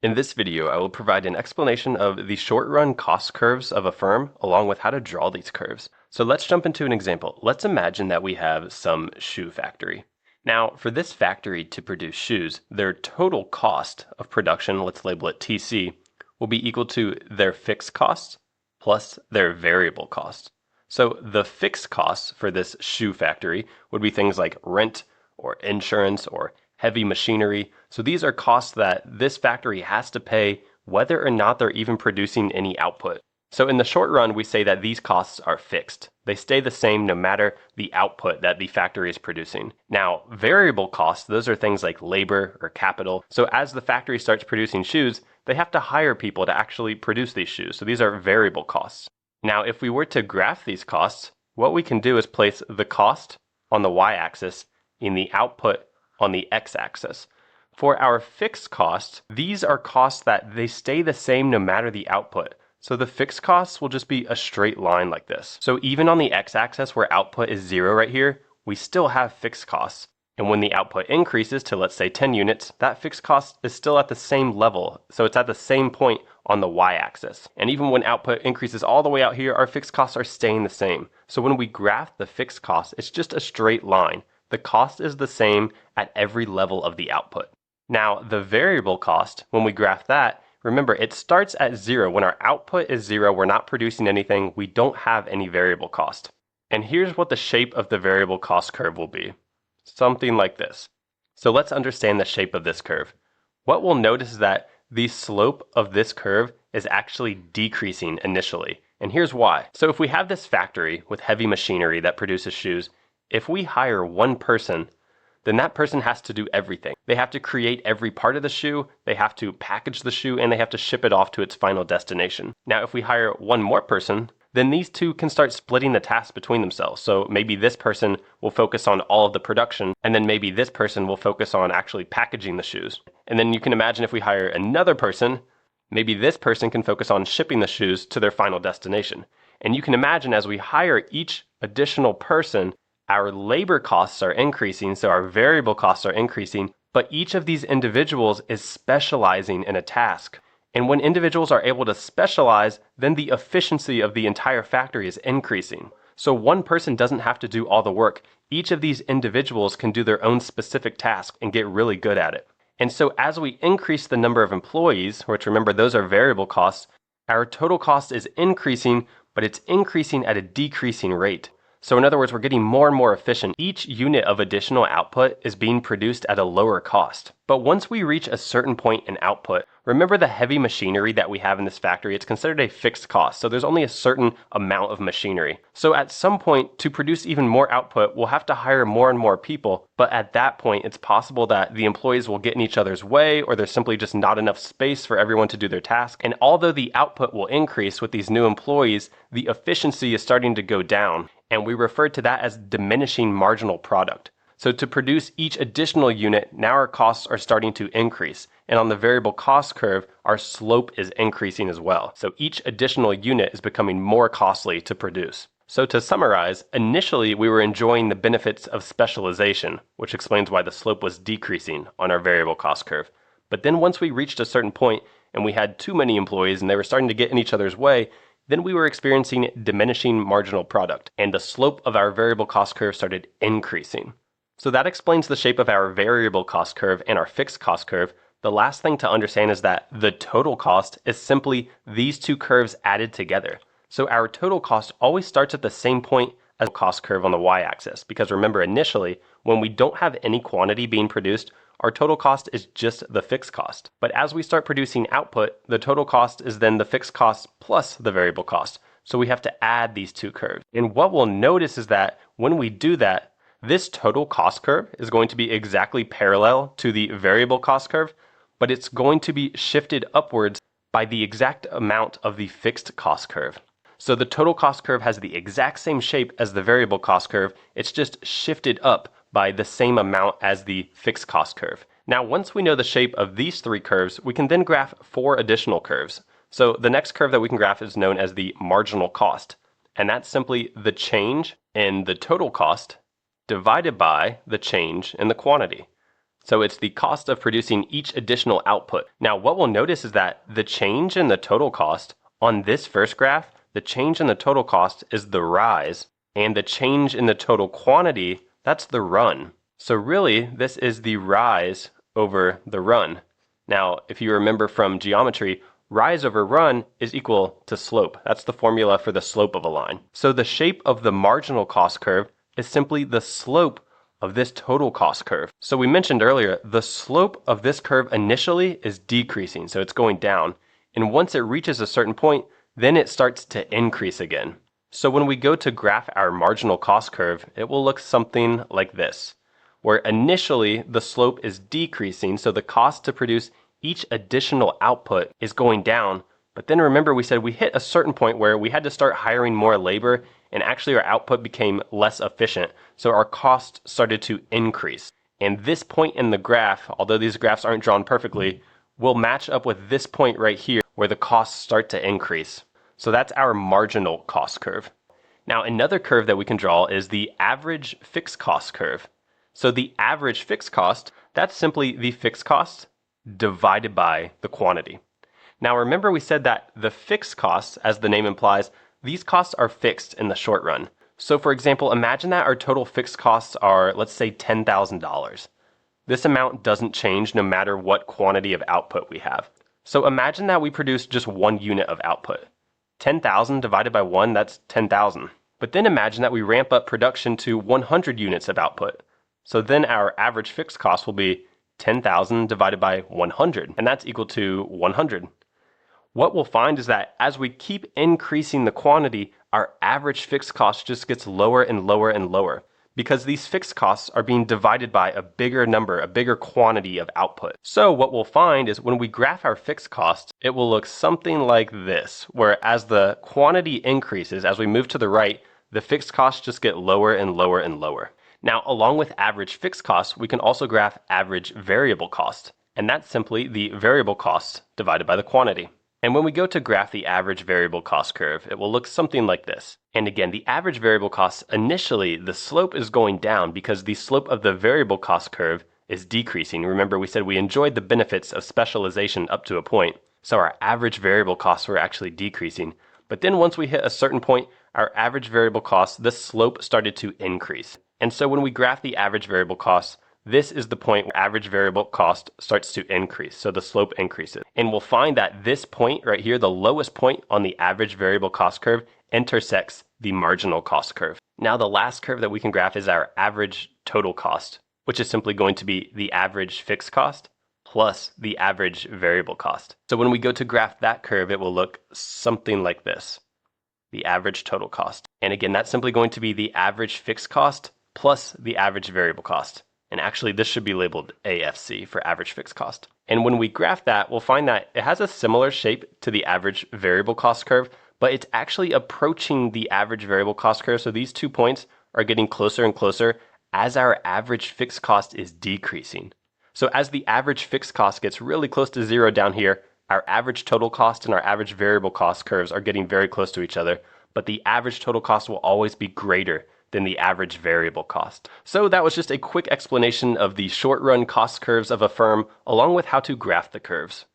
In this video, I will provide an explanation of the short-run cost curves of a firm, along with how to draw these curves. So let's jump into an example. Let's imagine that we have some shoe factory. Now, for this factory to produce shoes, their total cost of production, let's label it TC, will be equal to their fixed costs plus their variable costs. So the fixed costs for this shoe factory would be things like rent or insurance or heavy machinery. So these are costs that this factory has to pay whether or not they're even producing any output. So in the short run, we say that these costs are fixed. They stay the same no matter the output that the factory is producing. Now, variable costs, those are things like labor or capital. So as the factory starts producing shoes, they have to hire people to actually produce these shoes. So these are variable costs. Now, if we were to graph these costs, what we can do is place the cost on the y-axis and the output on the x-axis. For our fixed costs, these are costs that they stay the same no matter the output. So the fixed costs will just be a straight line like this. So even on the x-axis where output is 0 right here, we still have fixed costs. And when the output increases to, let's say, 10 units, that fixed cost is still at the same level. So it's at the same point on the y-axis. And even when output increases all the way out here, our fixed costs are staying the same. So when we graph the fixed costs, it's just a straight line. The cost is the same at every level of the output. Now, the variable cost, when we graph that, remember, it starts at 0. When our output is 0, we're not producing anything, we don't have any variable cost. And here's what the shape of the variable cost curve will be. Something like this. So let's understand the shape of this curve. What we'll notice is that the slope of this curve is actually decreasing initially. And here's why. So if we have this factory with heavy machinery that produces shoes, if we hire one person, then that person has to do everything. They have to create every part of the shoe, they have to package the shoe, and they have to ship it off to its final destination. Now, if we hire one more person, then these two can start splitting the tasks between themselves. So maybe this person will focus on all of the production, and then maybe this person will focus on actually packaging the shoes. And then you can imagine if we hire another person, maybe this person can focus on shipping the shoes to their final destination. And you can imagine as we hire each additional person, our labor costs are increasing, so our variable costs are increasing, but each of these individuals is specializing in a task. And when individuals are able to specialize, then the efficiency of the entire factory is increasing. So one person doesn't have to do all the work. Each of these individuals can do their own specific task and get really good at it. And so as we increase the number of employees, which remember those are variable costs, our total cost is increasing, but it's increasing at a decreasing rate. So in other words, we're getting more and more efficient. Each unit of additional output is being produced at a lower cost. But once we reach a certain point in output, remember the heavy machinery that we have in this factory, it's considered a fixed cost. So there's only a certain amount of machinery. So at some point, to produce even more output, we'll have to hire more and more people. But at that point, it's possible that the employees will get in each other's way, or there's simply just not enough space for everyone to do their task. And although the output will increase with these new employees, the efficiency is starting to go down. And we refer to that as diminishing marginal product. So to produce each additional unit, now our costs are starting to increase. And on the variable cost curve, our slope is increasing as well. So each additional unit is becoming more costly to produce. So to summarize, initially we were enjoying the benefits of specialization, which explains why the slope was decreasing on our variable cost curve. But then once we reached a certain point and we had too many employees and they were starting to get in each other's way, then we were experiencing diminishing marginal product, and the slope of our variable cost curve started increasing. So that explains the shape of our variable cost curve and our fixed cost curve. The last thing to understand is that the total cost is simply these two curves added together. So our total cost always starts at the same point as the cost curve on the y-axis, because remember initially, when we don't have any quantity being produced, our total cost is just the fixed cost. But as we start producing output, the total cost is then the fixed cost plus the variable cost. So we have to add these two curves. And what we'll notice is that when we do that, this total cost curve is going to be exactly parallel to the variable cost curve, but it's going to be shifted upwards by the exact amount of the fixed cost curve. So the total cost curve has the exact same shape as the variable cost curve, it's just shifted up by the same amount as the fixed cost curve. Now, once we know the shape of these three curves, we can then graph 4 additional curves. So the next curve that we can graph is known as the marginal cost, and that's simply the change in the total cost divided by the change in the quantity. So it's the cost of producing each additional output. Now, what we'll notice is that the change in the total cost on this first graph, the change in the total cost is the rise, and the change in the total quantity, that's the run. So really, this is the rise over the run. Now, if you remember from geometry, rise over run is equal to slope. That's the formula for the slope of a line. So the shape of the marginal cost curve is simply the slope of this total cost curve. So we mentioned earlier, the slope of this curve initially is decreasing, so it's going down. And once it reaches a certain point, then it starts to increase again. So when we go to graph our marginal cost curve, it will look something like this, where initially the slope is decreasing, so the cost to produce each additional output is going down. But then remember, we said we hit a certain point where we had to start hiring more labor, and actually our output became less efficient, so our cost started to increase. And this point in the graph, although these graphs aren't drawn perfectly, will match up with this point right here where the costs start to increase. So that's our marginal cost curve. Now another curve that we can draw is the average fixed cost curve. So the average fixed cost, that's simply the fixed cost divided by the quantity. Now remember, we said that the fixed costs, as the name implies, these costs are fixed in the short run. So for example, imagine that our total fixed costs are, let's say, $10,000. This amount doesn't change no matter what quantity of output we have. So imagine that we produce just one unit of output. 10,000 divided by 1, that's 10,000. But then imagine that we ramp up production to 100 units of output. So then our average fixed cost will be 10,000 divided by 100, and that's equal to 100. What we'll find is that as we keep increasing the quantity, our average fixed cost just gets lower and lower and lower, because these fixed costs are being divided by a bigger number, a bigger quantity of output. So what we'll find is when we graph our fixed costs, it will look something like this, where as the quantity increases, as we move to the right, the fixed costs just get lower and lower and lower. Now, along with average fixed costs, we can also graph average variable cost, and that's simply the variable cost divided by the quantity. And when we go to graph the average variable cost curve, it will look something like this. And again, the average variable cost, initially, the slope is going down because the slope of the variable cost curve is decreasing. Remember, we said we enjoyed the benefits of specialization up to a point, so our average variable costs were actually decreasing. But then once we hit a certain point, our average variable cost, the slope started to increase. And so when we graph the average variable cost, this is the point where average variable cost starts to increase, so the slope increases. And we'll find that this point right here, the lowest point on the average variable cost curve, intersects the marginal cost curve. Now the last curve that we can graph is our average total cost, which is simply going to be the average fixed cost plus the average variable cost. So when we go to graph that curve, it will look something like this, the average total cost. And again, that's simply going to be the average fixed cost plus the average variable cost. And actually, this should be labeled AFC for average fixed cost. And when we graph that, we'll find that it has a similar shape to the average variable cost curve, but it's actually approaching the average variable cost curve. So these 2 points are getting closer and closer as our average fixed cost is decreasing. So as the average fixed cost gets really close to zero down here, our average total cost and our average variable cost curves are getting very close to each other, but the average total cost will always be greater than the average variable cost. So that was just a quick explanation of the short run cost curves of a firm, along with how to graph the curves.